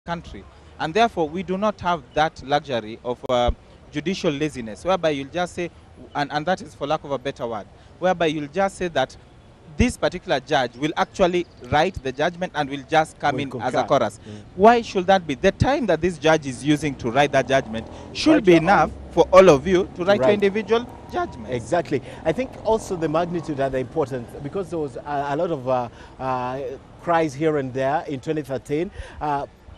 country. And therefore, we do not have that luxury of judicial laziness, whereby you'll just say, and that is for lack of a better word, whereby you'll just say that this particular judge will actually write the judgment and will just come Will in concur. as a chorus. Why should that be? The time that this judge is using to write that judgment should Write be your enough own. for all of you to write your Right. individual judgments. Exactly. I think also the magnitude and the importance, because there was a lot of cries here and there in 2013.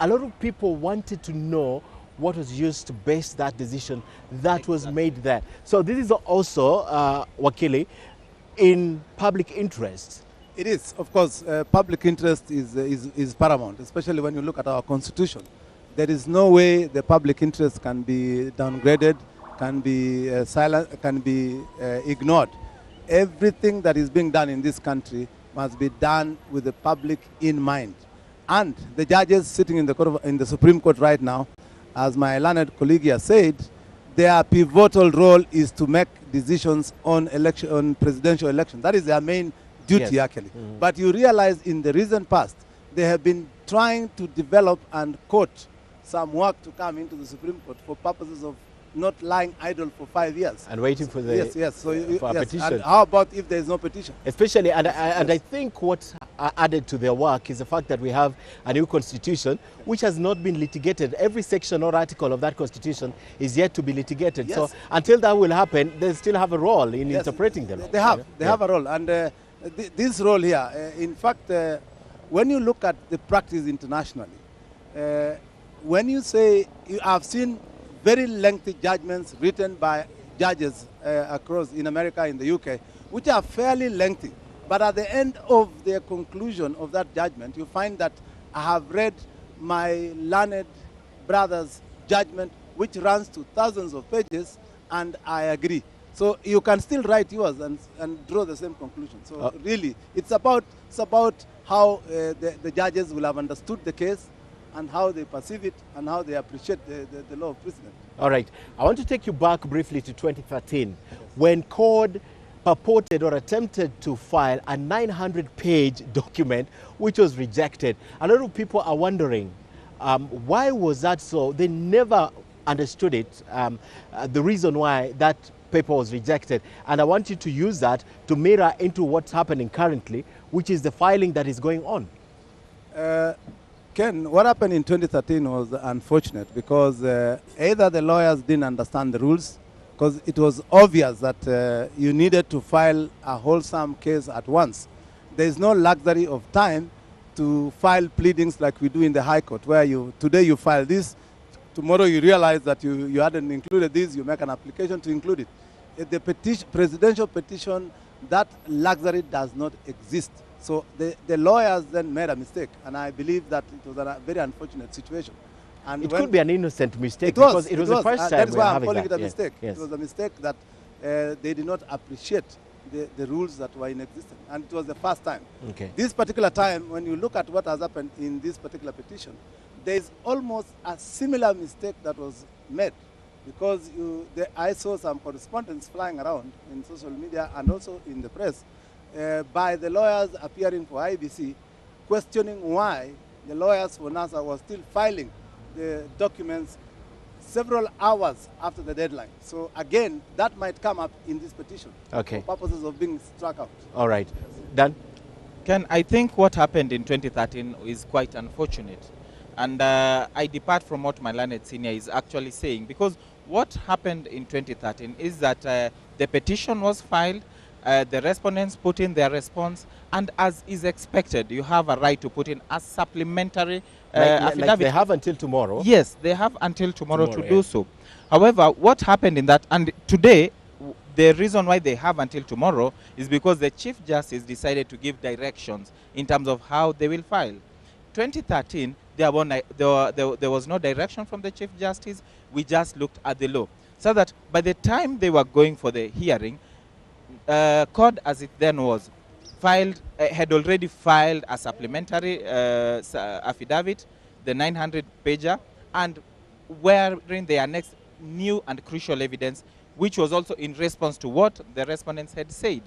A lot of people wanted to know what was used to base that decision that was made there. So this is also, Wakili, in public interest. It is, of course, public interest is paramount, especially when you look at our constitution. There is no way the public interest can be downgraded, can be silent, can be ignored. Everything that is being done in this country must be done with the public in mind. And the judges sitting in the Supreme Court right now, as my learned colleague has said, their pivotal role is to make decisions on presidential elections. That is their main duty, Yes. actually. But you realize in the recent past, they have been trying to develop and quote some work to come into the Supreme Court for purposes of not lying idle for 5 years. And waiting for the Yes. So for a yes. petition. And how about if there is no petition? Especially, and I think what added to their work is the fact that we have a new constitution which has not been litigated. Every section or article of that constitution is yet to be litigated. Yes. So until that will happen, they still have a role in Yes, interpreting them. They have a role, and this role here, in fact, when you look at the practice internationally, when you say you have seen very lengthy judgments written by judges across in America, in the UK, which are fairly lengthy, but at the end of the conclusion of that judgment, you find that I have read my learned brother's judgment, which runs to thousands of pages, and I agree. So you can still write yours and draw the same conclusion. So really, it's about how the judges will have understood the case and how they perceive it and how they appreciate the law of precedent. All right. I want to take you back briefly to 2013 when CORD purported or attempted to file a 900-page document which was rejected. A lot of people are wondering, why was that so? They never understood it, the reason why that paper was rejected. And I want you to use that to mirror into what's happening currently, which is the filing that is going on. Ken, what happened in 2013 was unfortunate because either the lawyers didn't understand the rules, because it was obvious that you needed to file a wholesome case at once. There is no luxury of time to file pleadings like we do in the High Court, where today you file this, tomorrow you realize that you hadn't included this, you make an application to include it. The presidential petition, that luxury does not exist. So the lawyers then made a mistake, and I believe that it was a very unfortunate situation. And it could be an innocent mistake because it was the first time that's we why were I'm having calling that. it a mistake. Yes. It was a mistake that they did not appreciate the rules that were in existence, and it was the first time. Okay. This particular time, when you look at what has happened in this particular petition, there is almost a similar mistake that was made, because I saw some correspondence flying around in social media and also in the press by the lawyers appearing for IBC, questioning why the lawyers for NASA were still filing the documents several hours after the deadline. So again, that might come up in this petition for purposes of being struck out. All right. Dan? Ken, I think what happened in 2013 is quite unfortunate. And I depart from what my learned senior is actually saying, because what happened in 2013 is that the petition was filed, the respondents put in their response, and as is expected, you have a right to put in a supplementary affidavit. Like they have until tomorrow. Yes, they have until tomorrow to do so. However, what happened in that, and today, the reason why they have until tomorrow is because the Chief Justice decided to give directions in terms of how they will file. 2013, there was no direction from the Chief Justice. We just looked at the law. So that by the time they were going for the hearing, CORD, as it then was, had already filed a supplementary affidavit, the 900-pager, and wherein they annexed new and crucial evidence, which was also in response to what the respondents had said.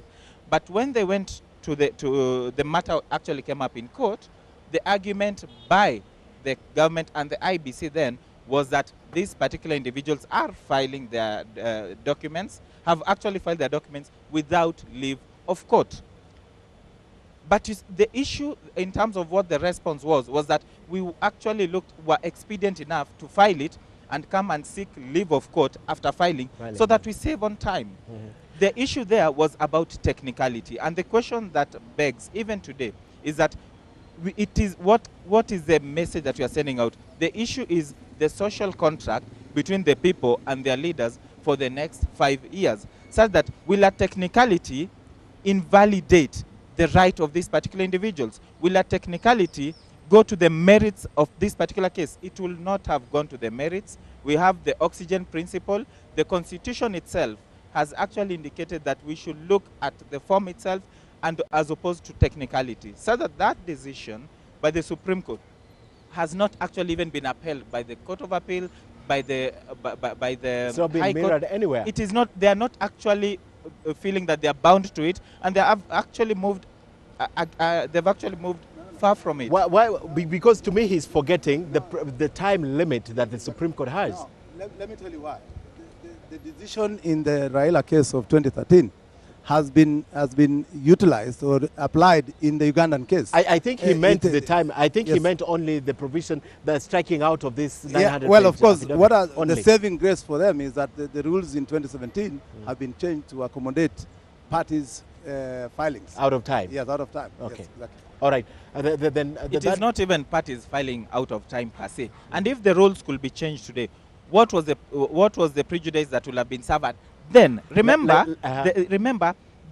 But when they went to the matter actually came up in court, the argument by the government and the IBC then was that these particular individuals are filing their documents, have actually filed their documents without leave of court. But the issue in terms of what the response was that we actually were expedient enough to file it and come and seek leave of court after filing so that we save on time. The issue there was about technicality, and the question that begs even today is that it is what is the message that we are sending out? The issue is the social contract between the people and their leaders for the next 5 years, such that will a technicality invalidate the right of these particular individuals? Will a technicality go to the merits of this particular case? It will not have gone to the merits. We have the oxygen principle. The Constitution itself has actually indicated that we should look at the form itself and as opposed to technicality, so that that decision by the Supreme Court has not actually even been upheld by the Court of Appeal, by the it's not being High mirrored Court. anywhere. It is not. They are not actually feeling that they are bound to it, and they have actually moved. They've actually moved far from it. Why? Because to me, he's forgetting the time limit that the Supreme Court has. No, let me tell you why. The decision in the Raila case of 2013 has been utilized or applied in the Ugandan case. I think he meant the time. I think he meant only the provision, the striking out of this 900. Well, of course, what are only. the saving grace for them is that the rules in 2017 have been changed to accommodate parties' filings. Out of time. Yes, out of time. Okay. Yes, exactly. All right. It is not even parties filing out of time per se. And if the rules could be changed today, what was the prejudice that will have been served? Then remember,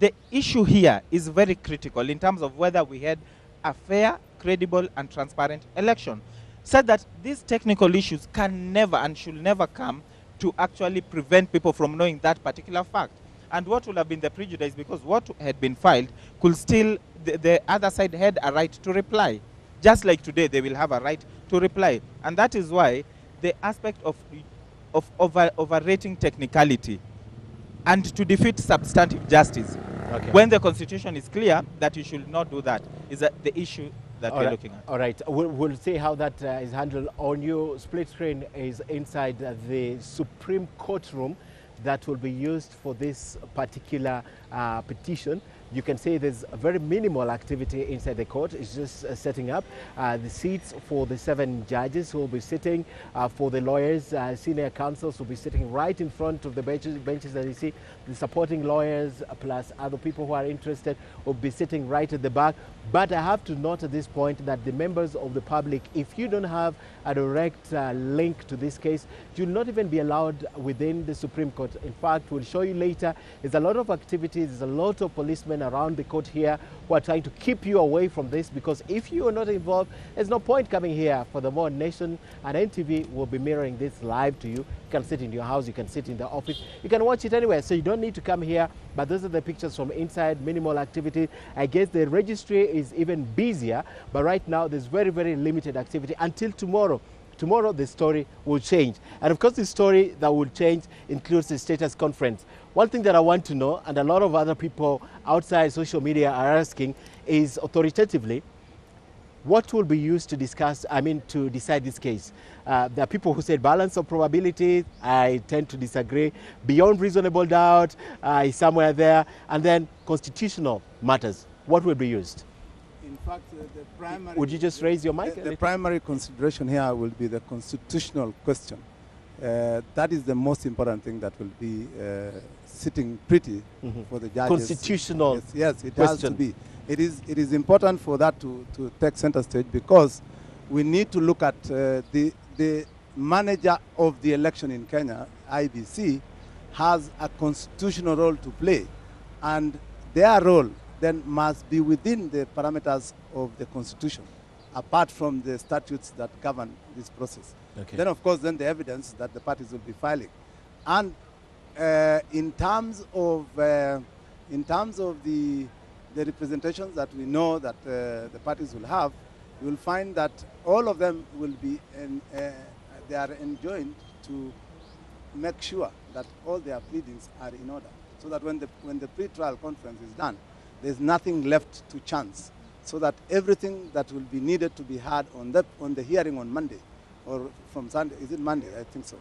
the issue here is very critical in terms of whether we had a fair, credible, and transparent election. Said that these technical issues can never and should never come to actually prevent people from knowing that particular fact. And what will have been the prejudice, because what had been filed could still, the other side had a right to reply. Just like today, they will have a right to reply. And that is why the aspect of overrating technicality and to defeat substantive justice, when the Constitution is clear that you should not do that, is that the issue that we're looking at. All right, we'll see how that is handled. On your split screen is inside the Supreme Court room that will be used for this particular petition. You can see there's a very minimal activity inside the court. It's just setting up the seats for the 7 judges who will be sitting, for the lawyers, senior counsels will be sitting right in front of the benches that you see. The supporting lawyers plus other people who are interested will be sitting right at the back. But I have to note at this point that the members of the public, if you don't have a direct link to this case, you'll not even be allowed within the Supreme Court. In fact, we'll show you later, there's a lot of activities, there's a lot of policemen around the court here who are trying to keep you away from this, because if you are not involved, there's no point coming here. Furthermore, Nation and NTV will be mirroring this live to you. You can sit in your house, you can sit in the office, you can watch it anywhere, so you don't need to come here. But those are the pictures from inside, minimal activity. I guess the registry is even busier, but right now there's very, very limited activity until tomorrow. Tomorrow the story will change. And of course the story that will change includes the status conference. One thing that I want to know, and a lot of other people outside social media are asking, is authoritatively, what will be used to discuss, to decide this case? There are people who said balance of probability. I tend to disagree. Beyond reasonable doubt is somewhere there. And then constitutional matters. What will be used? In fact, the primary... Would you just raise your mic? The primary consideration here will be the constitutional question. That is the most important thing that will be sitting pretty for the judges. Constitutional yes, it question. has to be. It is important for that to take center stage, because we need to look at the manager of the election in Kenya, IBC, has a constitutional role to play, and their role then must be within the parameters of the Constitution, apart from the statutes that govern this process. Okay. Then, of course, then the evidence that the parties will be filing. And in terms of the representations that we know that the parties will have, you will find that all of them will be, they are enjoined to make sure that all their pleadings are in order, so that when the pre-trial conference is done, there's nothing left to chance. so that everything that will be needed to be heard on the hearing on Monday, or from Sunday, is it Monday? I think so.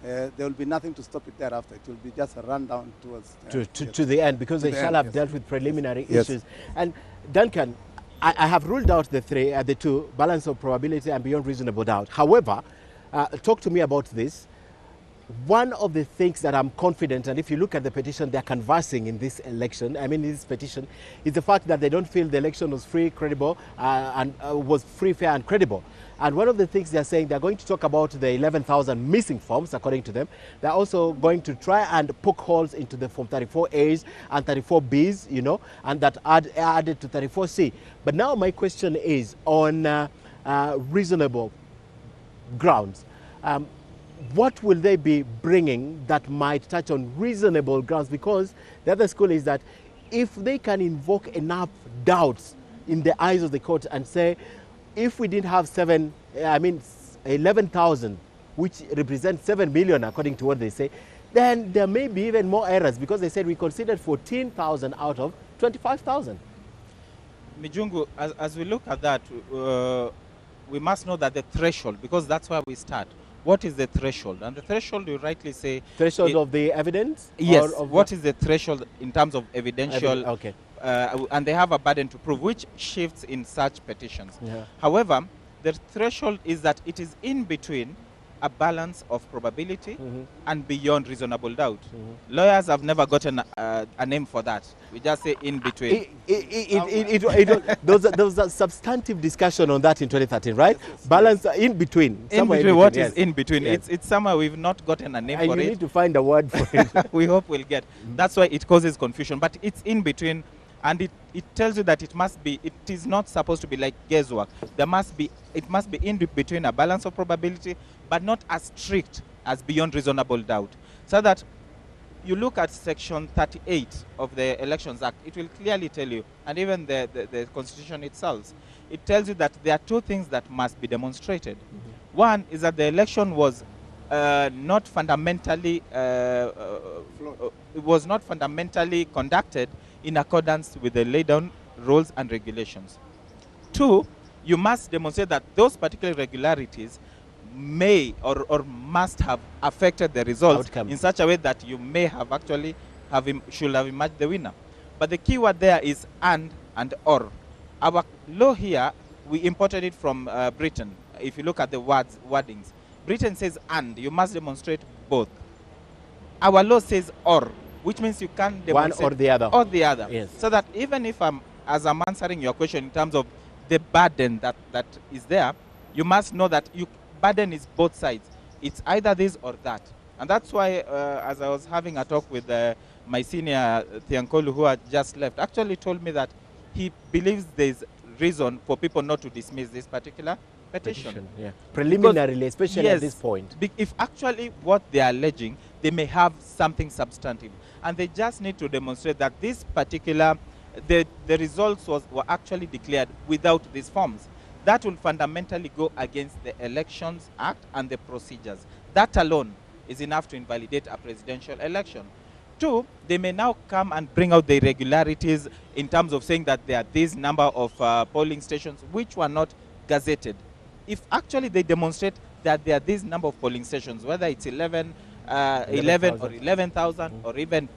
There will be nothing to stop it thereafter. It will be just a rundown towards to the end, because they shall have dealt with preliminary issues. And Duncan, I have ruled out the two, balance of probability and beyond reasonable doubt. However, talk to me about this. One of the things that I'm confident, and if you look at the petition they're canvassing in this election, in this petition, is the fact that they don't feel the election was free, credible, and was free, fair, and credible. And one of the things they're saying, they're going to talk about the 11,000 missing forms, according to them. They're also going to try and poke holes into the Form 34As and 34Bs, you know, and that added to 34C. But now my question is on reasonable grounds. What will they be bringing that might touch on reasonable grounds? Because the other school is that if they can invoke enough doubts in the eyes of the court and say, if we didn't have 11,000, which represents 7 million according to what they say, then there may be even more errors, because they said we considered 14,000 out of 25,000. Mijungu, as we look at that, we must know that the threshold, because that's where we start. What is the threshold? And the threshold, you rightly say... Threshold of the evidence? Yes. What is the threshold in terms of evidential... Okay. And they have a burden to prove, which shifts in such petitions. Yeah. However, the threshold is that it is in between a balance of probability and beyond reasonable doubt. Lawyers have never gotten a name for that. We just say in between. There was a substantive discussion on that in 2013, right? Yes. Balance in between. In between, what is in between? Yes. It's somewhere we've not gotten a name for it. You need to find a word for it. We hope we'll get. That's why it causes confusion. But it's in between, and it tells you that it is not supposed to be like guesswork. It must be in between a balance of probability, but not as strict as beyond reasonable doubt. So that you look at section 38 of the Elections Act, it will clearly tell you, and even the Constitution itself, it tells you that there are two things that must be demonstrated. One is that the election was not fundamentally conducted in accordance with the laid down rules and regulations. Two, you must demonstrate that those particular irregularities may or must have affected the results in such a way that you may have actually should have emerged the winner. But the key word there is and or. Our law here, we imported it from Britain. If you look at the wordings, Britain says and, you must demonstrate both. Our law says or, which means you can demonstrate one or the other. Or the other. Yes. So that even if as I'm answering your question in terms of the burden that is there, you must know that burden is both sides. It's either this or that. And that's why, as I was having a talk with my senior, Thiankolu, who had just left, actually told me that he believes there's reason for people not to dismiss this particular petition. Yeah. Preliminarily, especially yes, at this point. If actually what they are alleging, they may have something substantive. And they just need to demonstrate that this particular, the results were actually declared without these forms. That will fundamentally go against the Elections Act and the procedures. That alone is enough to invalidate a presidential election. Two, they may now come and bring out the irregularities in terms of saying that there are this number of polling stations which were not gazetted. If actually they demonstrate that there are this number of polling stations, whether it's 11 or 11,000 or even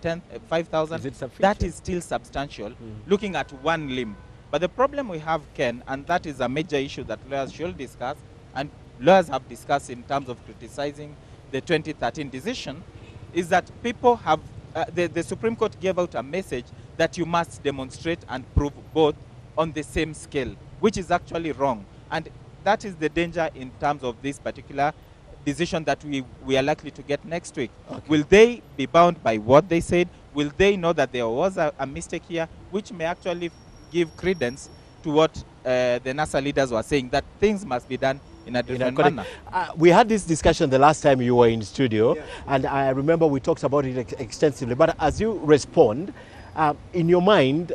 5,000, that is still substantial, looking at one limb. But the problem we have, Ken, and that is a major issue that lawyers should discuss, and lawyers have discussed in terms of criticizing the 2013 decision, is that people have, the Supreme Court gave out a message that you must demonstrate and prove both on the same scale, which is actually wrong. And that is the danger in terms of this particular decision that we are likely to get next week. Okay. Will they be bound by what they said? Will they know that there was a mistake here, which may actually give credence to what the NASA leaders were saying, that things must be done in a different manner? We had this discussion the last time you were in studio, and I remember we talked about it extensively. But as you respond, in your mind,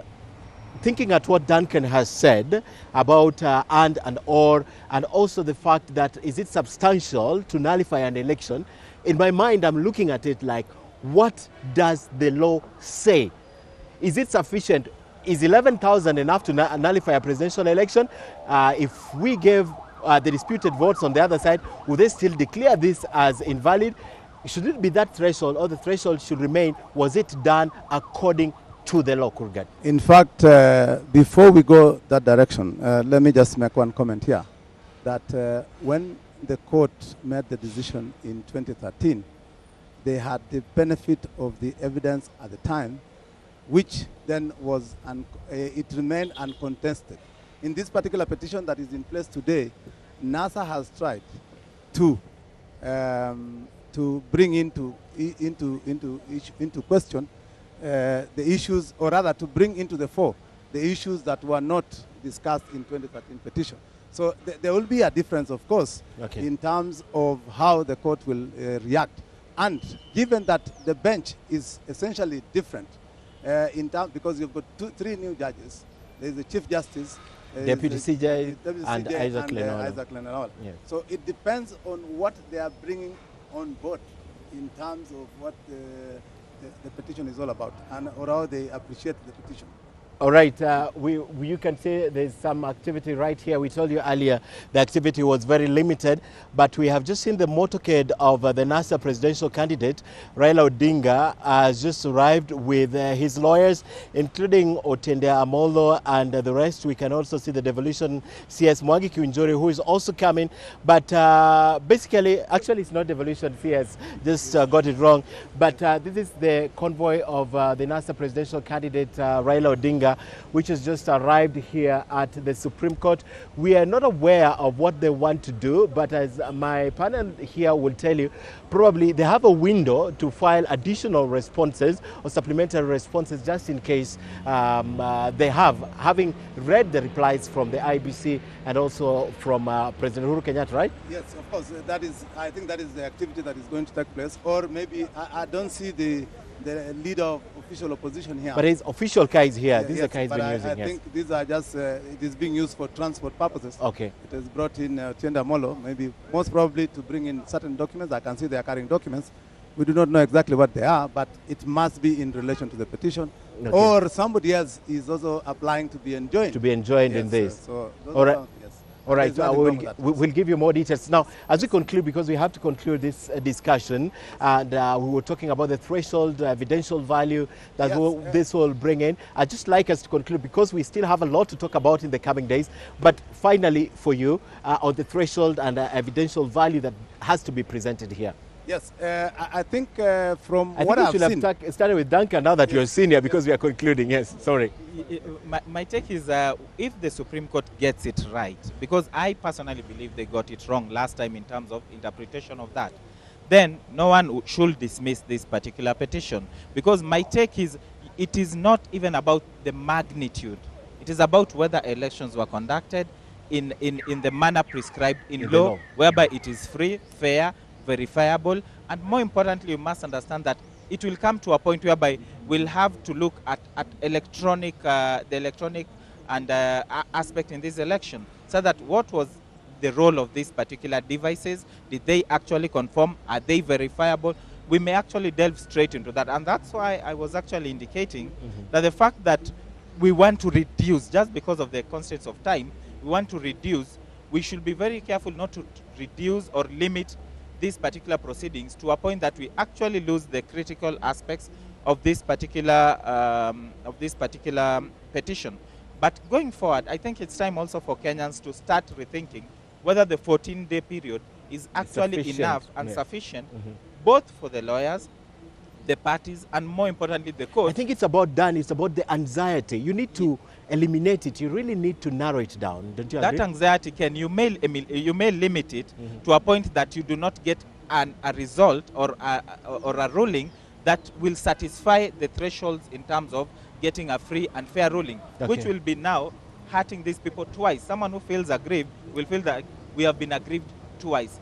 thinking at what Duncan has said about and or, and also the fact that is it substantial to nullify an election, in my mind I'm looking at it like, what does the law say? Is it sufficient is 11,000 enough to nullify a presidential election? If we gave the disputed votes on the other side, would they still declare this as invalid? Should it be that threshold, or the threshold should remain? Was it done according to the law, Kurgat? In fact, before we go that direction, let me just make one comment here. That when the court made the decision in 2013, they had the benefit of the evidence at the time, which then was, it remained uncontested. In this particular petition that is in place today, NASA has tried to bring into question the issues, or rather to bring into the fore the issues that were not discussed in 2013 petition. So there will be a difference, of course, in terms of how the court will react. And given that the bench is essentially different, in terms, because you've got three new judges, there's the Chief Justice, Deputy CJ and Isaac Lenol. Yes. So it depends on what they are bringing on board in terms of what the petition is all about, and or how they appreciate the petition. All right, you can say there's some activity right here. We told you earlier the activity was very limited, but we have just seen the motorcade of the NASA presidential candidate, Raila Odinga, has just arrived with his lawyers, including Otende Amolo and the rest. We can also see the devolution CS Mwangi Kiunjuri, who is also coming. But basically, actually, it's not devolution CS, just got it wrong. But this is the convoy of the NASA presidential candidate, Raila Odinga, which has just arrived here at the Supreme Court. We are not aware of what they want to do, but as my panel here will tell you, probably they have a window to file additional responses or supplementary responses just in case they having read the replies from the IBC and also from President Uhuru Kenyatta, right? Yes, of course. I think that is the activity that is going to take place. Or maybe I don't see the leader of official opposition here. But his official car is here. Yeah, This is the car he's been using. I think these are just, it is being used for transport purposes. Okay. It has brought in Tienda Molo, maybe most probably to bring in certain documents. I can see they are carrying documents. We do not know exactly what they are, but it must be in relation to the petition. Okay. Or somebody else is also applying to be enjoined. To be enjoined in this. So all right. Yes. All right, we'll give you more details. Now, as we conclude, because we have to conclude this discussion, and we were talking about the threshold, evidential value that this will bring in. I'd just like us to conclude, because we still have a lot to talk about in the coming days. But finally, for you, on the threshold and evidential value that has to be presented here. Yes, I think from I what think I've we should seen... have started with Duncan now that you're senior, because we are concluding. Yes, sorry. My take is if the Supreme Court gets it right, because I personally believe they got it wrong last time in terms of interpretation of that, then no one should dismiss this particular petition. Because my take is, it is not even about the magnitude. It is about whether elections were conducted in the manner prescribed in law, whereby it is free, fair, verifiable, and more importantly, you must understand that it will come to a point whereby we'll have to look at electronic, the electronic and aspect in this election, so that what was the role of these particular devices? Did they actually conform? Are they verifiable? We may actually delve straight into that, and that's why I was actually indicating that the fact that we want to reduce, just because of the constraints of time, we want to reduce, we should be very careful not to reduce or limit these particular proceedings to a point that we actually lose the critical aspects of this particular petition. But going forward, I think it's time also for Kenyans to start rethinking whether the 14-day period is actually enough and sufficient, both for the lawyers, the parties, and more importantly, the court. I think it's about it's about the anxiety. You need to eliminate it. You really need to narrow it down. Don't you agree? That anxiety you may limit it to a point that you do not get a result or a ruling that will satisfy the thresholds in terms of getting a free and fair ruling, which will be now hurting these people twice. Someone who feels aggrieved will feel that we have been aggrieved twice.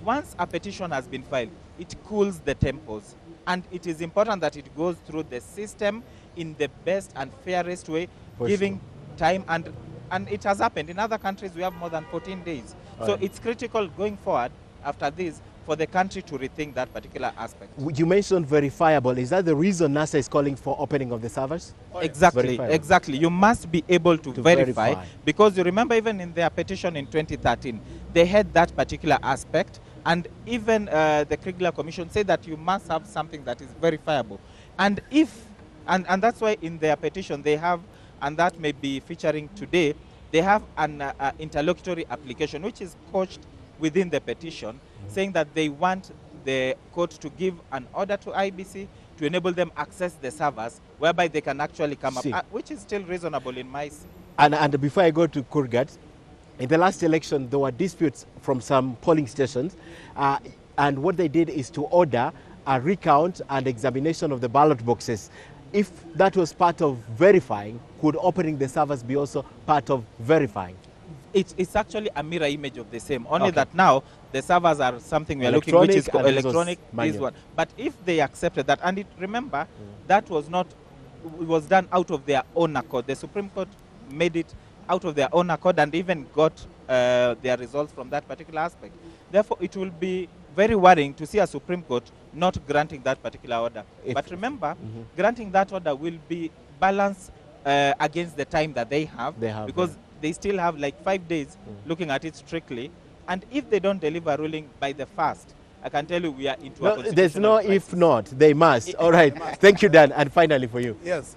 Once a petition has been filed, it cools the tempos. And it is important that it goes through the system in the best and fairest way, giving time. And it has happened. In other countries, we have more than 14 days. So it's critical going forward after this for the country to rethink that particular aspect. You mentioned verifiable. Is that the reason NASA is calling for opening of the servers? Exactly, Verifiable. exactly. You must be able to verify, because you remember even in their petition in 2013, they had that particular aspect, and even the Kriegler Commission said that you must have something that is verifiable. And and that's why in their petition they have, and that may be featuring today, they have an interlocutory application which is couched within the petition, saying that they want the court to give an order to IBC to enable them access the servers, whereby they can actually come up, which is still reasonable in my... And before I go to Kurgat, in the last election, there were disputes from some polling stations, and what they did is to order a recount and examination of the ballot boxes. If that was part of verifying, could opening the servers be also part of verifying? It's actually a mirror image of the same, only that now the servers are something we are looking, which is electronic, this one. But if they accepted that, and remember, that was not, it was done out of their own accord. The Supreme Court made it out of their own accord and even got their results from that particular aspect. Therefore, it will be very worrying to see a Supreme Court not granting that particular order. But remember, granting that order will be balanced against the time that they have, because they still have like 5 days looking at it strictly. And if they don't deliver ruling by the 1st, I can tell you we are into a constitutional there's no crisis. if not, they must. All right. Thank you, Dan. And finally for you. Yes.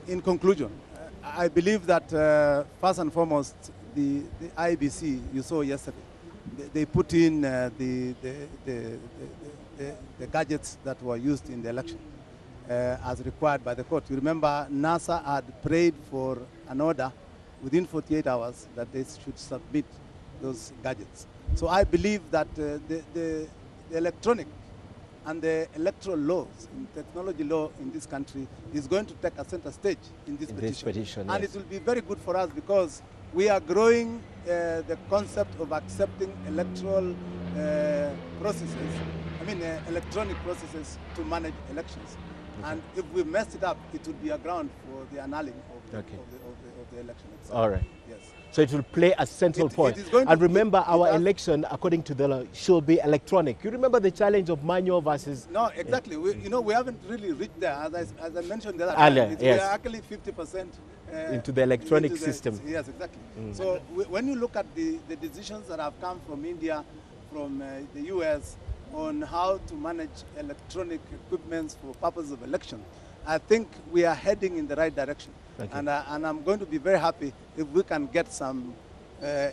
In conclusion, I believe that first and foremost, the IBC you saw yesterday, they put in the gadgets that were used in the election as required by the court. You remember NASA had prayed for an order within 48 hours that they should submit those gadgets. So I believe that the electronic and the electoral laws, technology law in this country is going to take a center stage in this petition. And it will be very good for us because we are growing the concept of accepting electoral processes, electronic processes to manage elections. And if we messed it up, it would be a ground for the annulling of the election itself. All right. Yes. So it will play a central point. And remember, our election, according to the law, should be electronic. You remember the challenge of manual versus... No, exactly. We haven't really reached there. As I mentioned the other earlier, time, we are actually 50% into the electronic system. Yes, exactly. So when you look at the decisions that have come from India, from the US, on how to manage electronic equipments for purposes of election, I think we are heading in the right direction. And I'm going to be very happy if we can get some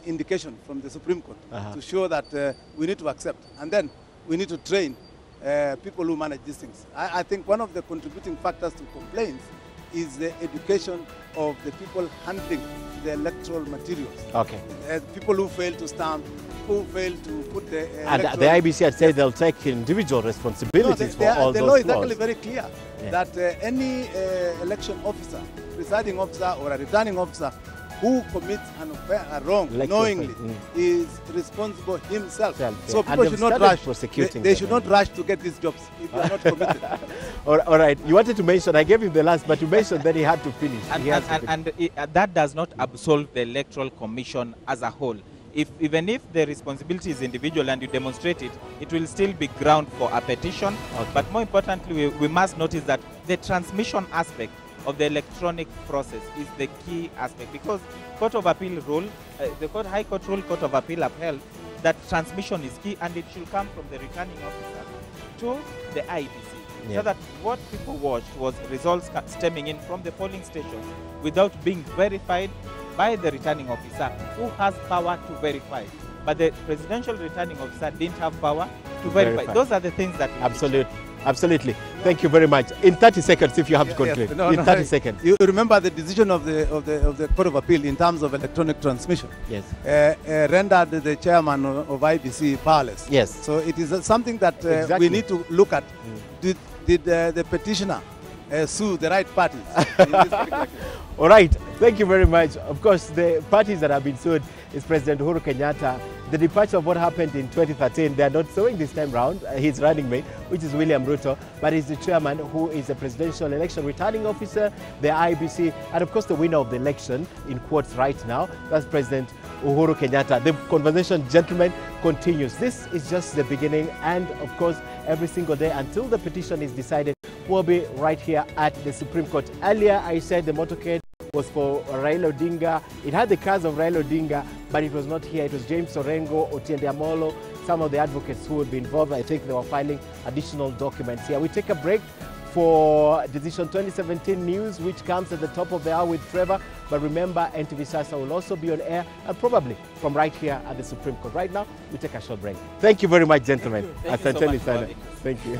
indication from the Supreme Court to show that we need to accept. And then we need to train people who manage these things. I think one of the contributing factors to complaints is the education of the people handling the electoral materials. Okay. People who fail to stamp, who fail to put the and the IBC had said they'll take individual responsibilities for all those The law is flaws. actually very clear that any election officer, presiding officer or a returning officer who commits a wrong knowingly is responsible himself. So people should not rush. They should not rush to get these jobs if they are not committed. All right. You wanted to mention, I gave him the last, but you mentioned that he had to finish. And that does not absolve the Electoral Commission as a whole. Even if the responsibility is individual and you demonstrate it, it will still be ground for a petition. But more importantly, we must notice that the transmission aspect of the electronic process is the key aspect, because Court of Appeal rule, the High Court rule, Court of Appeal upheld that transmission is key, and it should come from the returning officer to the IBC, so that what people watched was results stemming in from the polling stations without being verified by the returning officer, who has power to verify. But the presidential returning officer didn't have power to verify. Those are the things that... Absolutely. Thank you very much. In 30 seconds, if you have to conclude. In 30 seconds. You remember the decision of the Court of Appeal in terms of electronic transmission. Yes. Rendered the chairman of IBC powerless. Yes. So it is something that we need to look at. Did the petitioner sue the right parties? In this particular case? All right. Thank you very much. Of course, the parties that have been sued is President Uhuru Kenyatta, the departure of what happened in 2013. They are not sowing this time round. His running mate, which is William Ruto, but he's the chairman who is the presidential election returning officer, the IBC, and of course the winner of the election, in quotes right now, that's President Uhuru Kenyatta. The conversation, gentlemen, continues. This is just the beginning, and of course, every single day until the petition is decided, we'll be right here at the Supreme Court. Earlier, I said the motorcade was for Raila Odinga. It had the cars of Raila Odinga, but it was not here. It was James Orengo, Otiende Amolo, some of the advocates who would be involved. I think they were filing additional documents here. We take a break for Decision 2017 News, which comes at the top of the hour with Trevor. But remember, NTV Sasa will also be on air, and probably from right here at the Supreme Court. Right now, we take a short break. Thank you very much, gentlemen. Thank you so much for having us. Thank you.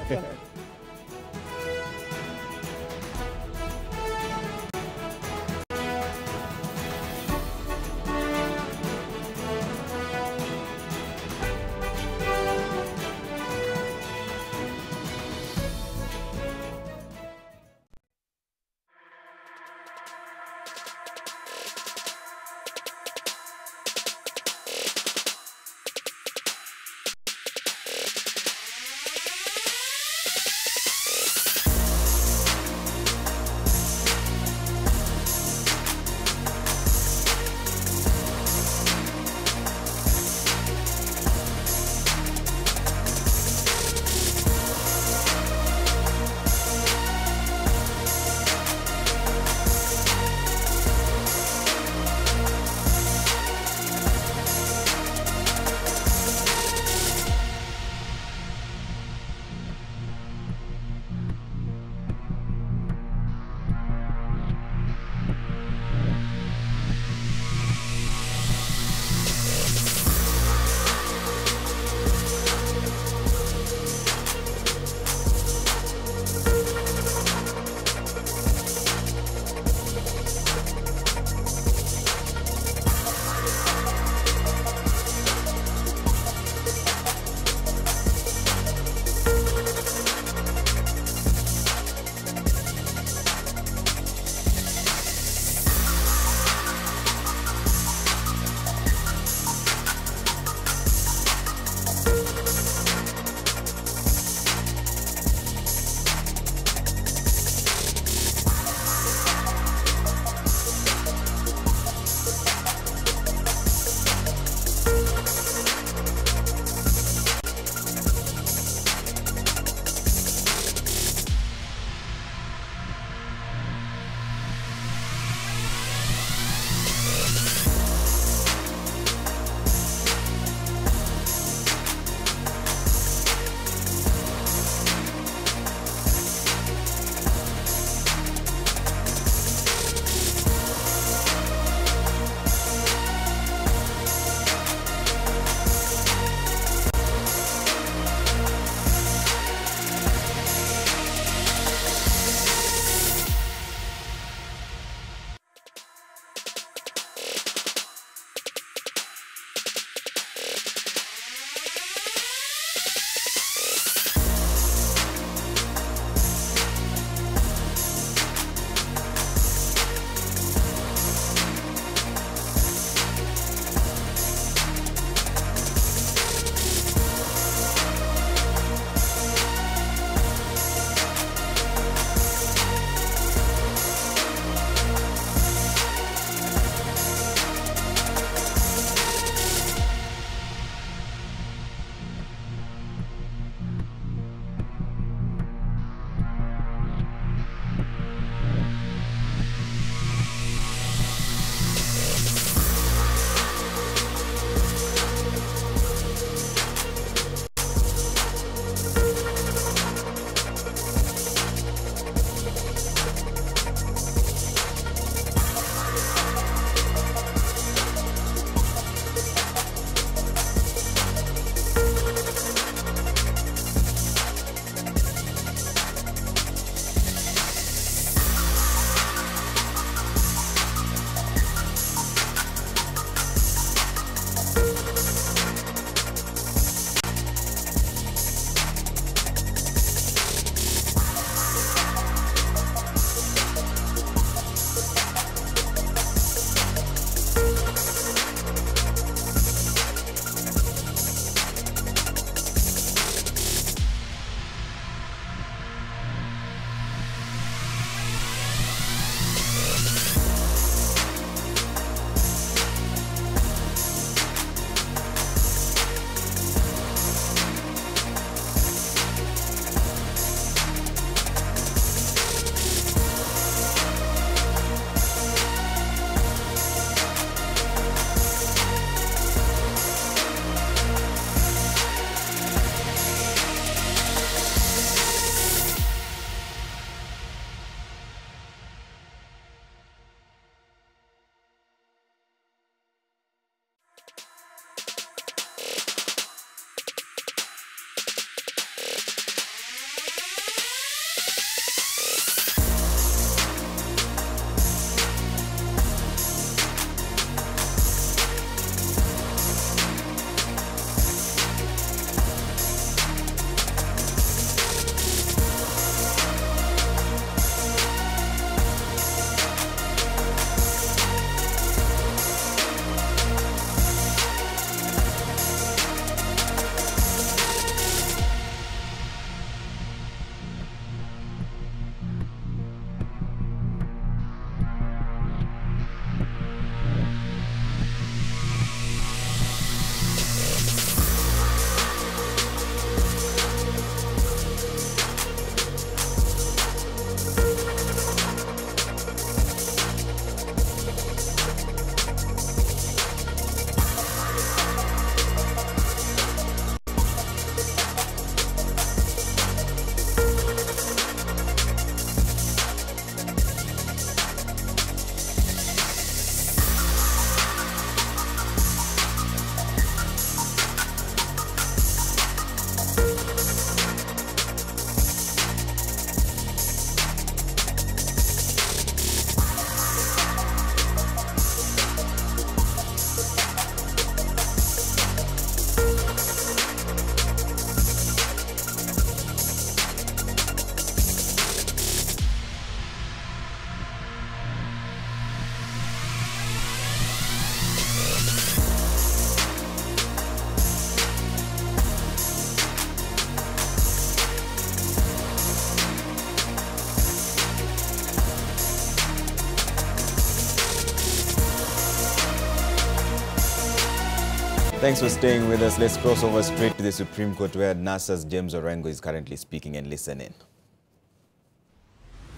Thanks for staying with us. Let's cross over straight to the Supreme Court, where NASA's James Orengo is currently speaking and listening.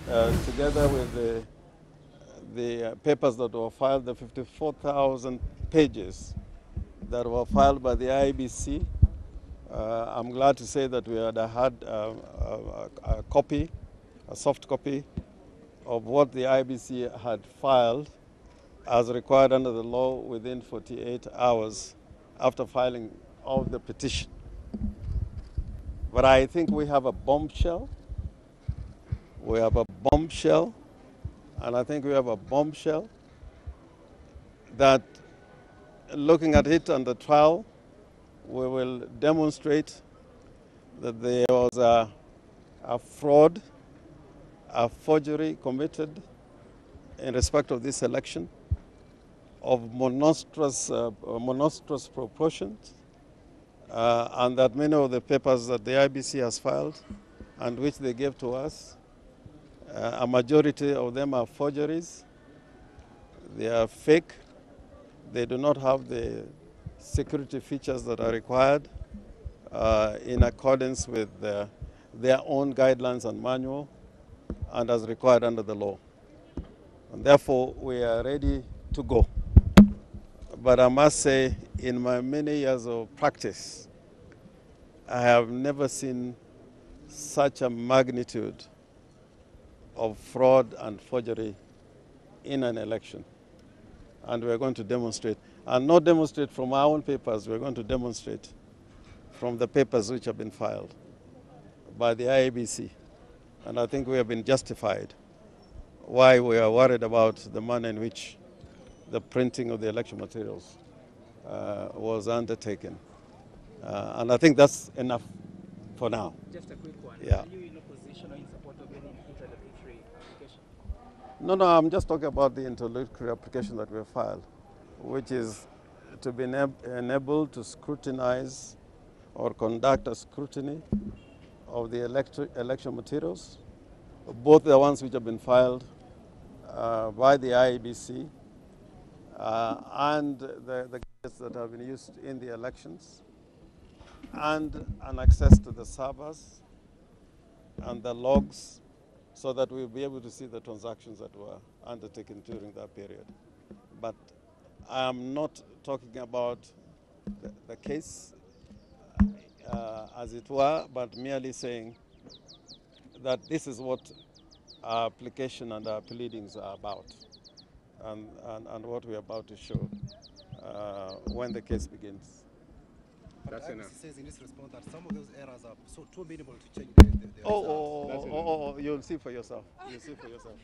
Together with the papers that were filed, the 54,000 pages that were filed by the IEBC, I'm glad to say that we had a copy, a soft copy of what the IEBC had filed as required under the law within 48 hours after filing of the petition. But I think we have a bombshell. We have a bombshell, and I think we have a bombshell that, looking at it on the trial, we will demonstrate that there was a fraud, a forgery committed in respect of this election of monstrous proportions, and that many of the papers that the IEBC has filed and which they gave to us, a majority of them are forgeries. They are fake. They do not have the security features that are required in accordance with their own guidelines and manual and as required under the law. And therefore, we are ready to go. But I must say, in my many years of practice, I have never seen such a magnitude of fraud and forgery in an election. And we're going to demonstrate, and not demonstrate from our own papers, we're going to demonstrate from the papers which have been filed by the IEBC. And I think we have been justified why we are worried about the manner in which the printing of the election materials was undertaken. And I think that's enough for now. Just a quick one. Yeah. Are you in opposition or in support of any interlocutory application? No, I'm just talking about the interlocutory application that we have filed, which is to be enabled to scrutinize or conduct a scrutiny of the election materials, both the ones which have been filed by the IEBC and the gadgets that have been used in the elections, and an access to the servers and the logs, so that we'll be able to see the transactions that were undertaken during that period. But I am not talking about the case as it were, but merely saying that this is what our application and our pleadings are about, and what we're about to show when the case begins. That's enough. Says in this response that some of those errors are so too minimal to change the Oh, you'll see for yourself. You'll see for yourself.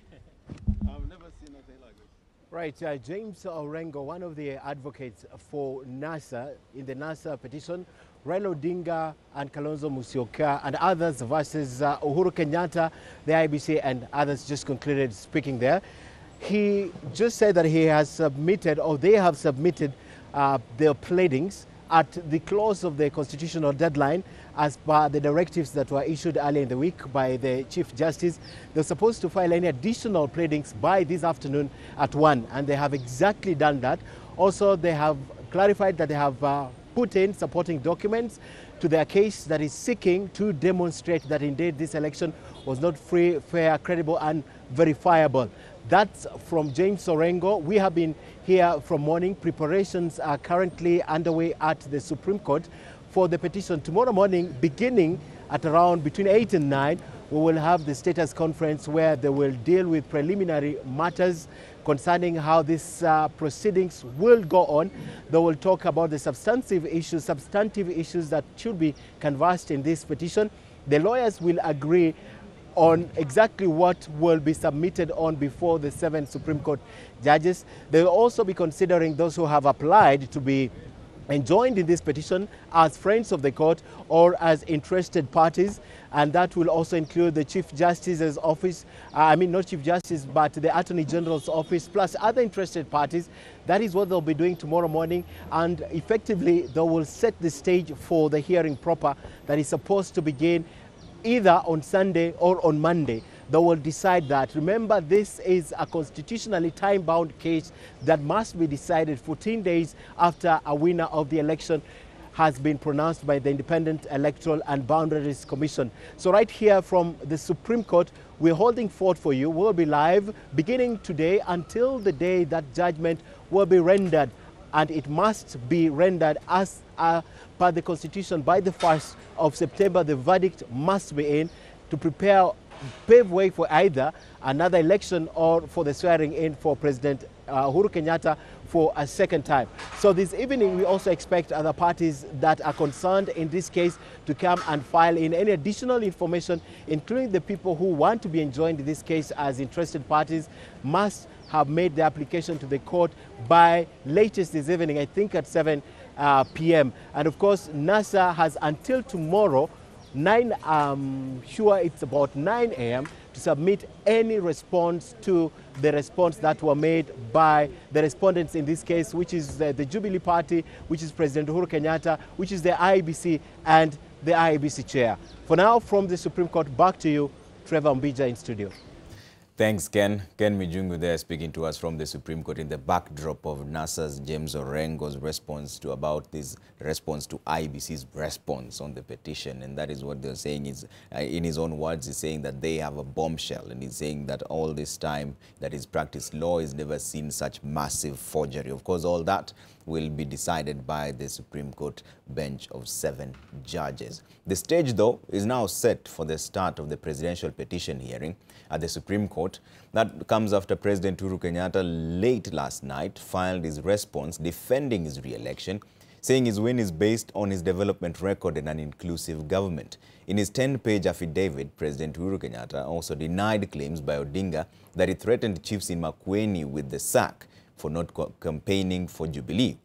I've never seen anything like this. Right, James Orengo, one of the advocates for NASA in the NASA petition, Raila Odinga and Kalonzo Musyoka and others versus Uhuru Kenyatta, the IEBC and others just concluded speaking there. He just said that he has submitted, or they have submitted their pleadings at the close of the constitutional deadline as per the directives that were issued earlier in the week by the Chief Justice. They're supposed to file any additional pleadings by this afternoon at 1, and they have exactly done that. Also, they have clarified that they have put in supporting documents to their case that is seeking to demonstrate that indeed this election was not free, fair, credible and verifiable. That's from James Orengo. We have been here from morning. Preparations are currently underway at the Supreme Court for the petition. Tomorrow morning, beginning at around between 8 and 9, we will have the status conference where they will deal with preliminary matters concerning how these proceedings will go on. They will talk about the substantive issues that should be canvassed in this petition. The lawyers will agree on exactly what will be submitted on before the 7 Supreme Court judges. They will also be considering those who have applied to be joined in this petition as friends of the court or as interested parties, and that will also include the Chief Justice's office, not Chief Justice, but the Attorney General's office, plus other interested parties. That is what they'll be doing tomorrow morning, and effectively they will set the stage for the hearing proper that is supposed to begin either on Sunday or on Monday. that will decide that. Remember, this is a constitutionally time-bound case that must be decided 14 days after a winner of the election has been pronounced by the Independent Electoral and Boundaries Commission. So right here from the Supreme Court, we're holding fort for you. We'll be live beginning today until the day that judgment will be rendered. And it must be rendered as per the Constitution by the 1st of September. The verdict must be in to pave way for either another election or for the swearing in for President Uhuru Kenyatta for a second time. So this evening we also expect other parties that are concerned in this case to come and file in any additional information, including the people who want to be enjoined in this case as interested parties must have made the application to the court by latest this evening, I think at 7 p.m. And of course, NASA has until tomorrow, sure it's about 9 a.m. to submit any response to the response that were made by the respondents in this case, which is the Jubilee Party, which is President Uhuru Kenyatta, which is the IEBC and the IEBC chair. For now, from the Supreme Court, back to you, Trevor Mbija in studio. Thanks, Ken. Ken Mijungu there speaking to us from the Supreme Court in the backdrop of NASA's James Orengo's response to IEBC's response on the petition. And that is what they're saying is, in his own words, he's saying that they have a bombshell. And he's saying that all this time that he's practiced law, he's never seen such massive forgery. Of course, all that will be decided by the Supreme Court bench of 7 judges. The stage, though, is now set for the start of the presidential petition hearing at the Supreme Court. That comes after President Uhuru Kenyatta late last night filed his response defending his re-election, saying his win is based on his development record and an inclusive government. In his 10-page affidavit, President Uhuru Kenyatta also denied claims by Odinga that he threatened chiefs in Makueni with the sack for not campaigning for Jubilee.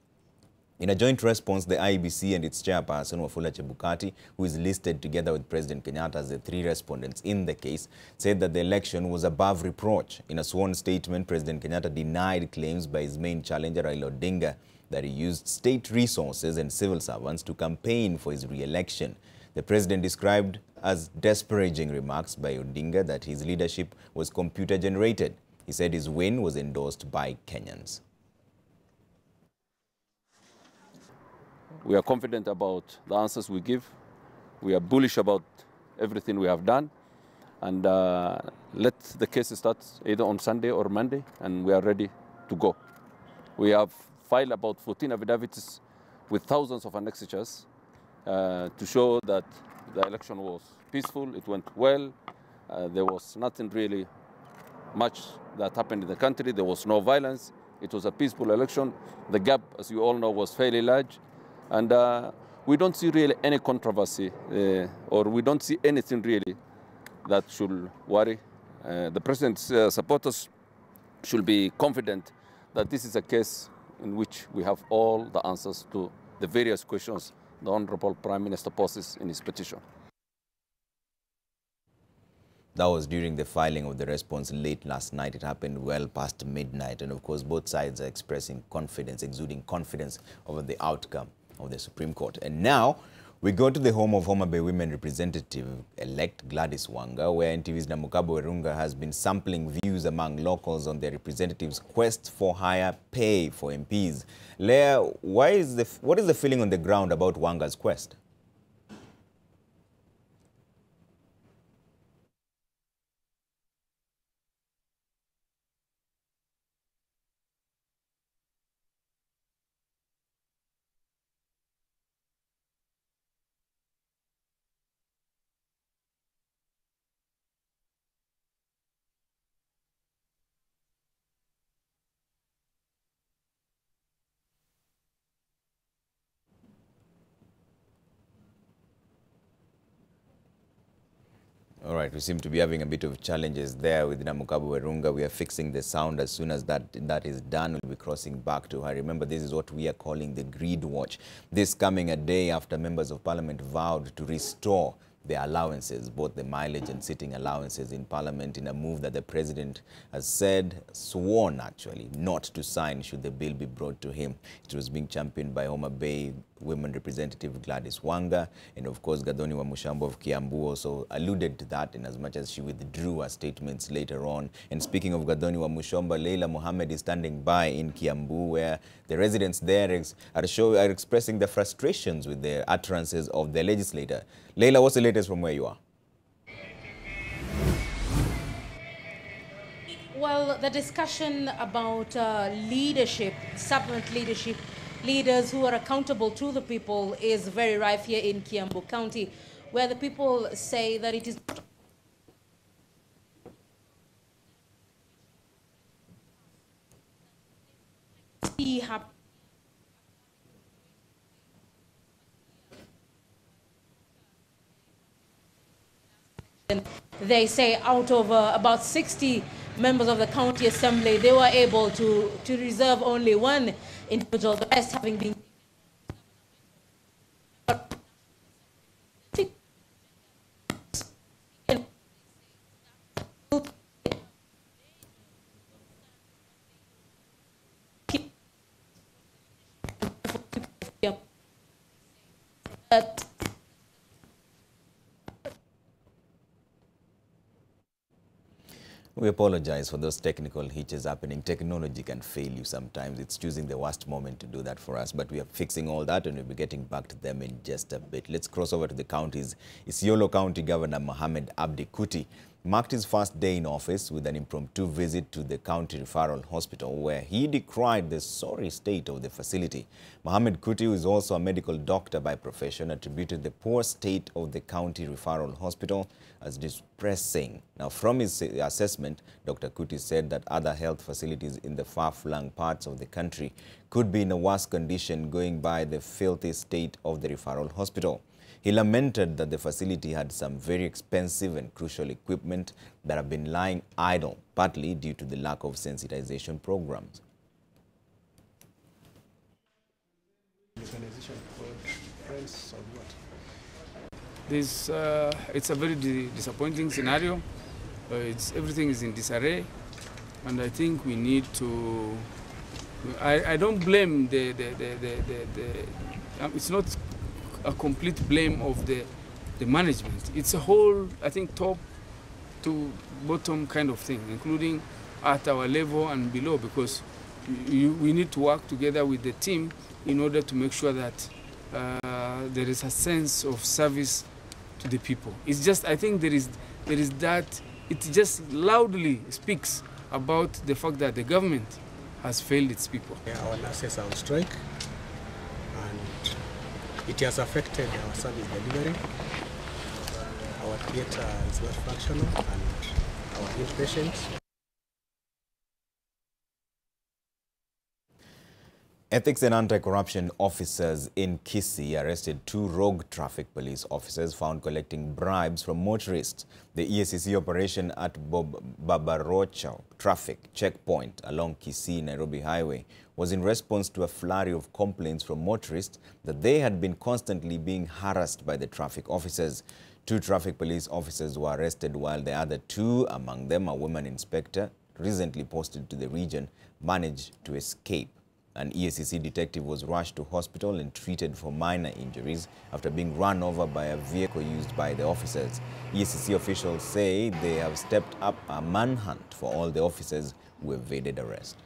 In a joint response, the IEBC and its chairperson, Wafula Chebukati, who is listed together with President Kenyatta as the 3 respondents in the case, said that the election was above reproach. In a sworn statement, President Kenyatta denied claims by his main challenger, Raila Odinga, that he used state resources and civil servants to campaign for his re-election. The president described as disparaging remarks by Odinga that his leadership was computer-generated. He said his win was endorsed by Kenyans. We are confident about the answers we give. We are bullish about everything we have done. And let the case start either on Sunday or Monday, and we are ready to go. We have filed about 14 affidavits with thousands of annexures to show that the election was peaceful, it went well, there was nothing really much that happened in the country, there was no violence, it was a peaceful election. The gap, as you all know, was fairly large. And we don't see really any controversy or we don't see anything really that should worry. The president's supporters should be confident that this is a case in which we have all the answers to the various questions the Honorable Prime Minister poses in his petition. That was during the filing of the response late last night. It happened well past midnight. And of course, both sides are expressing confidence, exuding confidence over the outcome of the Supreme Court. And now we go to the home of Homa Bay Women Representative-elect Gladys Wanga, where NTV's Namukabo Werunga has been sampling views among locals on their representatives' quest for higher pay for MPs. Leah, what is the feeling on the ground about Wanga's quest? All right, we seem to be having a bit of challenges there with Namukabo Werunga. We are fixing the sound. As soon as that is done, we'll be crossing back to her. Remember, this is what we are calling the Greed Watch. This coming a day after members of parliament vowed to restore their allowances, both the mileage and sitting allowances in parliament, in a move that the president has sworn actually not to sign should the bill be brought to him. It was being championed by Homa Bay Women Representative Gladys Wanga, and of course Gathoni Wamuchomba of Kiambu also alluded to that in as much as she withdrew her statements later on. And speaking of Gathoni Wamuchomba, Leila Mohammed is standing by in Kiambu, where the residents there are expressing their frustrations with the utterances of the legislator. Leila, what's the latest from where you are? Well, the discussion about leadership, servant leadership, leaders who are accountable to the people is very rife here in Kiambu County, where the people say that it is they say out of about 60 members of the county assembly, they were able to reserve only one individual, the rest having been We apologize for those technical hitches happening. Technology can fail you sometimes. It's choosing the worst moment to do that for us. But we are fixing all that and we'll be getting back to them in just a bit. Let's cross over to the counties. Isiolo County Governor Mohamed Abdi Kuti marked his first day in office with an impromptu visit to the county referral hospital, where he decried the sorry state of the facility. Mohamed Kuti, who is also a medical doctor by profession, attributed the poor state of the county referral hospital as depressing. Now, from his assessment, Dr. Kuti said that other health facilities in the far-flung parts of the country could be in a worse condition, going by the filthy state of the referral hospital. He lamented that the facility had some very expensive and crucial equipment that have been lying idle, partly due to the lack of sensitization programs. It's a very disappointing scenario. Everything is in disarray, and I think we need to. I don't blame it's not a complete blame of the management. It's a whole, I think, top to bottom kind of thing, including at our level and below, because we need to work together with the team in order to make sure that there is a sense of service to the people. It's just, I think there is that, it just loudly speaks about the fact that the government has failed its people. Our nurses are on strike, and it has affected our service delivery. Our theatre is not functional, and our inpatients. Ethics and anti-corruption officers in Kisii arrested 2 rogue traffic police officers found collecting bribes from motorists. The EACC operation at Babarocha traffic checkpoint along Kisii-Nairobi Highway was in response to a flurry of complaints from motorists that they had been constantly being harassed by the traffic officers. 2 traffic police officers were arrested, while the other 2, among them a woman inspector recently posted to the region, managed to escape. An EACC detective was rushed to hospital and treated for minor injuries after being run over by a vehicle used by the officers. EACC officials say they have stepped up a manhunt for all the officers who evaded arrest.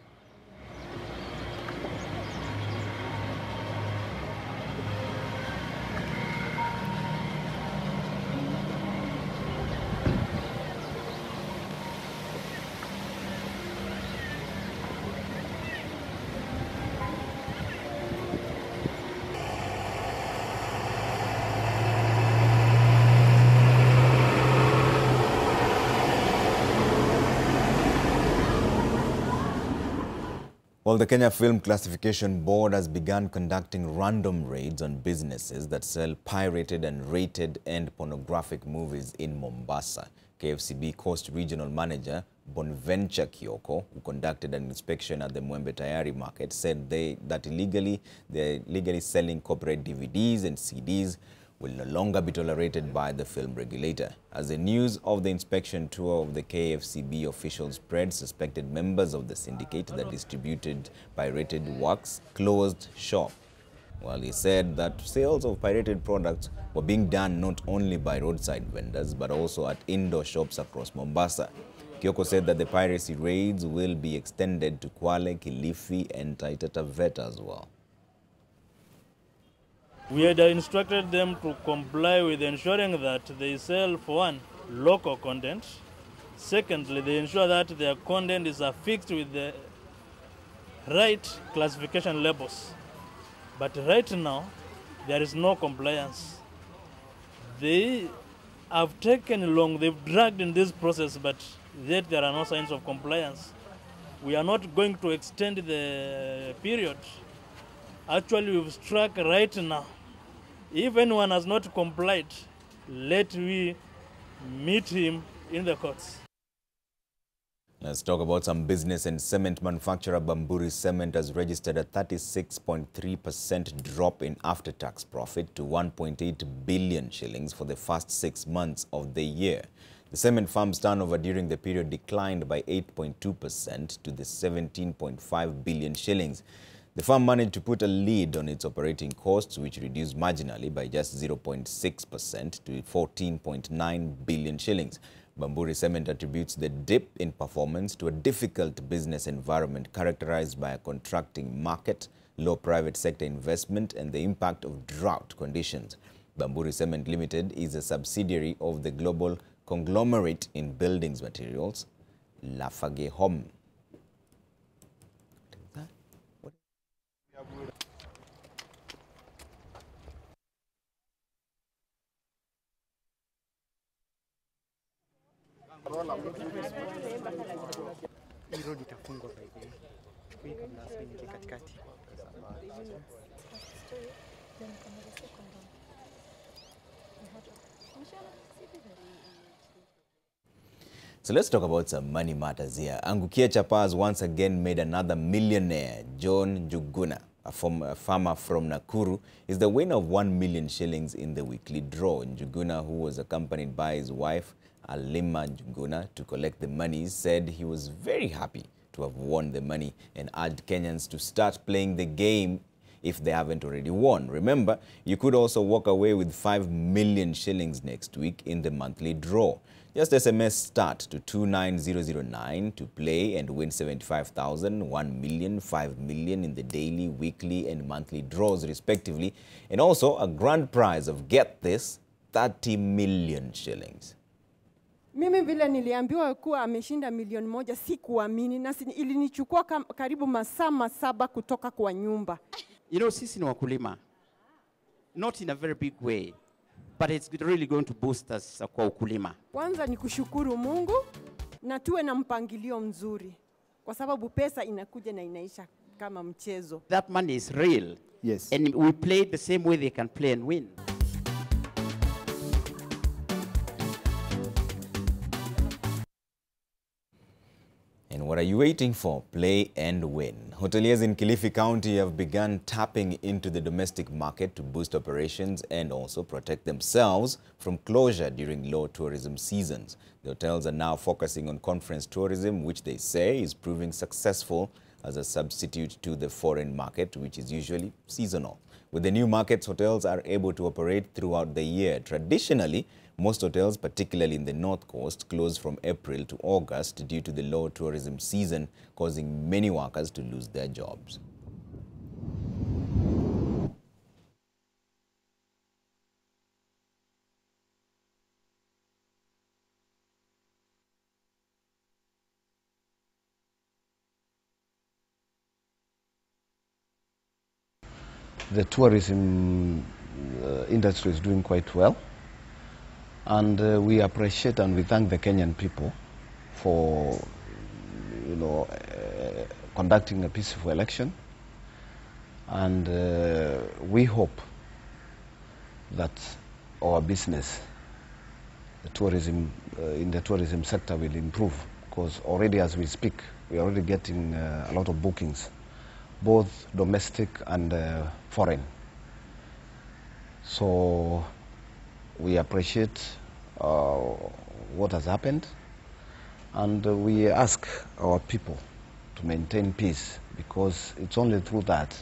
Well, the Kenya Film Classification Board has begun conducting random raids on businesses that sell pirated and rated and pornographic movies in Mombasa. KFCB Coast Regional Manager Bonventure Kioko, who conducted an inspection at the Mwembe Tayari market, said they're illegally selling copyright DVDs and CDs will no longer be tolerated by the film regulator. As the news of the inspection tour of the KFCB officials spread, suspected members of the syndicate that distributed pirated works closed shop. While he said that sales of pirated products were being done not only by roadside vendors but also at indoor shops across Mombasa. Kioko said that the piracy raids will be extended to Kwale, Kilifi and Taita Taveta as well. We had instructed them to comply with ensuring that they sell, for one, local content. Secondly, they ensure that their content is affixed with the right classification labels. But right now, there is no compliance. They have taken long, they've dragged in this process, but yet there are no signs of compliance. We are not going to extend the period. Actually, we've struck right now. If anyone has not complied, let we meet him in the courts. Let's talk about some business. And cement manufacturer Bamburi Cement has registered a 36.3% drop in after-tax profit to 1.8 billion shillings for the first 6 months of the year. The cement firm's turnover during the period declined by 8.2% to the 17.5 billion shillings. The firm managed to put a lid on its operating costs, which reduced marginally by just 0.6% to 14.9 billion shillings. Bamburi Cement attributes the dip in performance to a difficult business environment characterized by a contracting market, low private sector investment, and the impact of drought conditions. Bamburi Cement Limited is a subsidiary of the global conglomerate in buildings materials, Lafarge Home. So let's talk about some money matters here. Angukia Chapa has once again made another millionaire. John Njuguna, a farmer from Nakuru, is the winner of 1 million shillings in the weekly draw. Njuguna, who was accompanied by his wife, Alima Njuguna, to collect the money, said he was very happy to have won the money and urged Kenyans to start playing the game if they haven't already won. Remember, you could also walk away with 5 million shillings next week in the monthly draw. Just SMS START to 29009 to play and win 75,000, 1 million, 5 million in the daily, weekly and monthly draws respectively. And also a grand prize of, get this, 30 million shillings. Mimi vile niliambiwa kuwa ameshinda milioni moja, sikuamini na ilinichukua karibu masaa 7 kutoka kwa nyumba. You know, sisi ni wakulima. Not in a very big way, but it's really going to boost us kwa ukulima. Kwanza ni kushukuru Mungu na tuwe na mpangilio mzuri. Kwa sababu pesa inakuja na inaisha kama mchezo. That money is real. Yes. And we play the same way they can play and win. And what are you waiting for? Play and win. Hoteliers in Kilifi County have begun tapping into the domestic market to boost operations and also protect themselves from closure during low tourism seasons. The hotels are now focusing on conference tourism, which they say is proving successful as a substitute to the foreign market, which is usually seasonal. With the new markets, hotels are able to operate throughout the year. Traditionally, most hotels, particularly in the North Coast, close from April to August due to the low tourism season, causing many workers to lose their jobs. The tourism industry is doing quite well. And we appreciate and we thank the Kenyan people for, conducting a peaceful election. And we hope that our business, the tourism, in the tourism sector will improve, because already as we speak, we are already getting a lot of bookings, both domestic and foreign. So we appreciate what has happened, and we ask our people to maintain peace, because it's only through that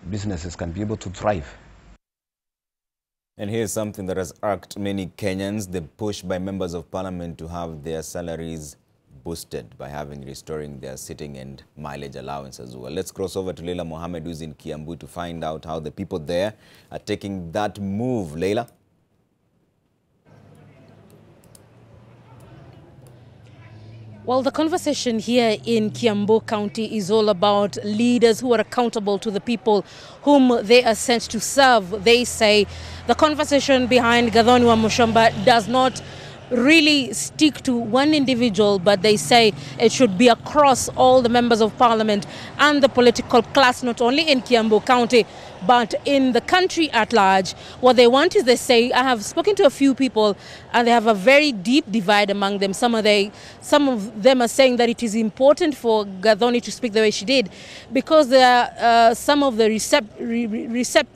businesses can be able to thrive. And here's something that has irked many Kenyans, the push by members of parliament to have their salaries boosted by restoring their sitting and mileage allowance as well. Let's cross over to Leila Mohammed, who's in Kiambu, to find out how the people there are taking that move. Leila? Well, the conversation here in Kiambu County is all about leaders who are accountable to the people whom they are sent to serve. They say the conversation behind Gathoni wa Mushomba does not really stick to one individual, but they say it should be across all the members of parliament and the political class, not only in Kiambu County, but in the country at large. What they want is, they say, I have spoken to a few people and they have a very deep divide among them. Some of them are saying that it is important for Gathoni to speak the way she did because there are some of the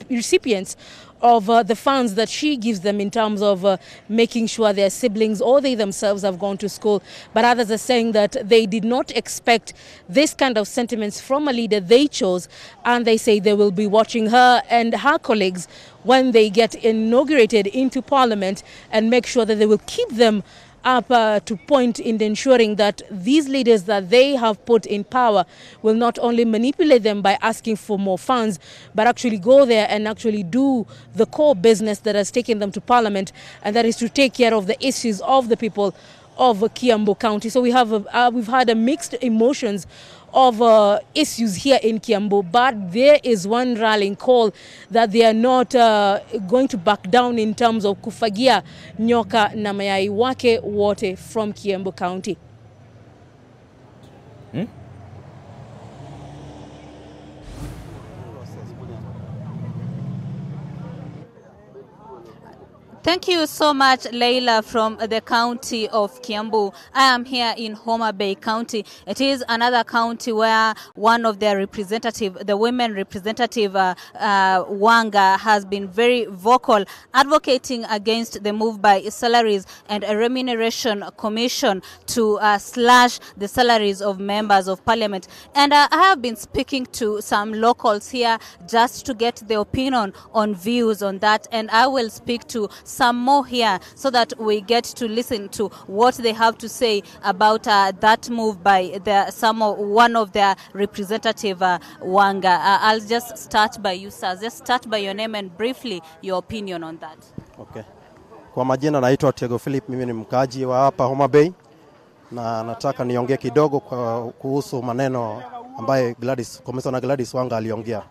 recipients of the funds that she gives them in terms of making sure their siblings or they themselves have gone to school. But others are saying that they did not expect this kind of sentiments from a leader they chose, and they say they will be watching her and her colleagues when they get inaugurated into parliament and make sure that they will keep them up to point in ensuring that these leaders that they have put in power will not only manipulate them by asking for more funds, but actually go there and actually do the core business that has taken them to parliament, and that is to take care of the issues of the people of Kiambu County. So we've had a mixed emotions of issues here in Kiambu, but there is one rallying call that they are not going to back down in terms of kufagia nyoka na mayai wake wote from Kiambu County. Thank you so much, Leila, from the county of Kiambu. I am here in Homa Bay County. It is another county where one of their representative, the women representative, Wanga, has been very vocal, advocating against the move by Salaries and a Remuneration Commission to slash the salaries of members of parliament. And I have been speaking to some locals here just to get the opinion on views on that. And I will speak to some more here so that we get to listen to what they have to say about that move by one of their representative, Wanga. I'll just start by you, sir. Just start by your name and briefly your opinion on that. Okay. Kwa majina naitwa Tego Philip, mimi ni mkaaji wa hapa Homa Bay, na nataka niongee kidogo kuhusu maneno ambaye Commissioner Gladys Wanga aliongea.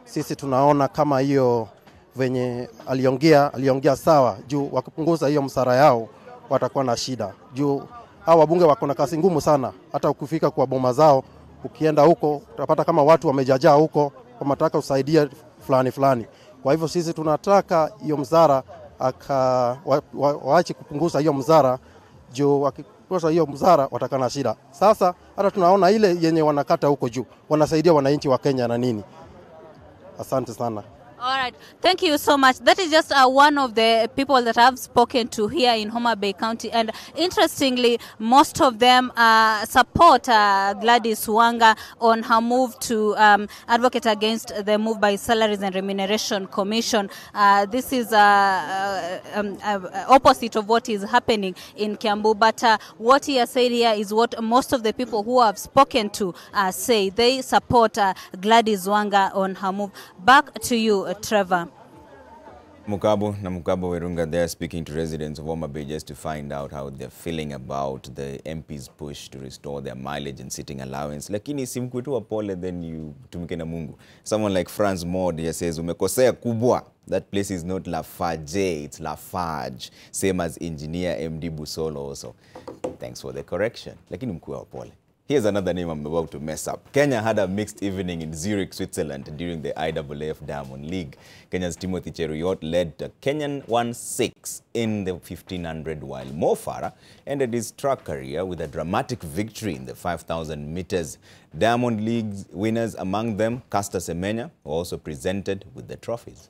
Sisi tunaona kama hiyo venye aliongea sawa, juu wakipunguza hiyo msara yao watakuwa na shida. Juu hao wabunge wako na kazi ngumu sana, hata ukifika kwa boma zao, ukienda huko utapata kama watu wamejajaa huko, wanataka usaidia fulani. Kwa hivyo sisi tunataka hiyo msara waache kupunguza hiyo msara, juu wakipunguza hiyo msara watakuwa na shida. Sasa hata tunaona ile yenye wanakata huko juu wanasaidia wananchi wa Kenya na nini. Asante sana. All right. Thank you so much. That is just one of the people that I've spoken to here in Homa Bay County. And interestingly, most of them support Gladys Wanga on her move to advocate against the move by Salaries and Remuneration Commission. This is opposite of what is happening in Kiambu. But what he has said here is what most of the people who have spoken to say. They support Gladys Wanga on her move. Back to you, Trevor. Mukabo Werunga there speaking to residents of Homa Bay just to find out how they're feeling about the MP's push to restore their mileage and sitting allowance. Lakini simkutua pole then you tumike na Mungu. Someone like Franz Mod here says, umekosea kubwa. That place is not Lafarge, it's Lafarge. Same as engineer MD Busolo also. Thanks for the correction. Lakini mkuwa pole. Here's another name I'm about to mess up. Kenya had a mixed evening in Zurich, Switzerland during the IAAF Diamond League. Kenya's Timothy Cheruiyot led the Kenyan 1-6 in the 1500, while Mo Farah ended his track career with a dramatic victory in the 5,000 meters. Diamond League winners, among them Caster Semenya, were also presented with the trophies.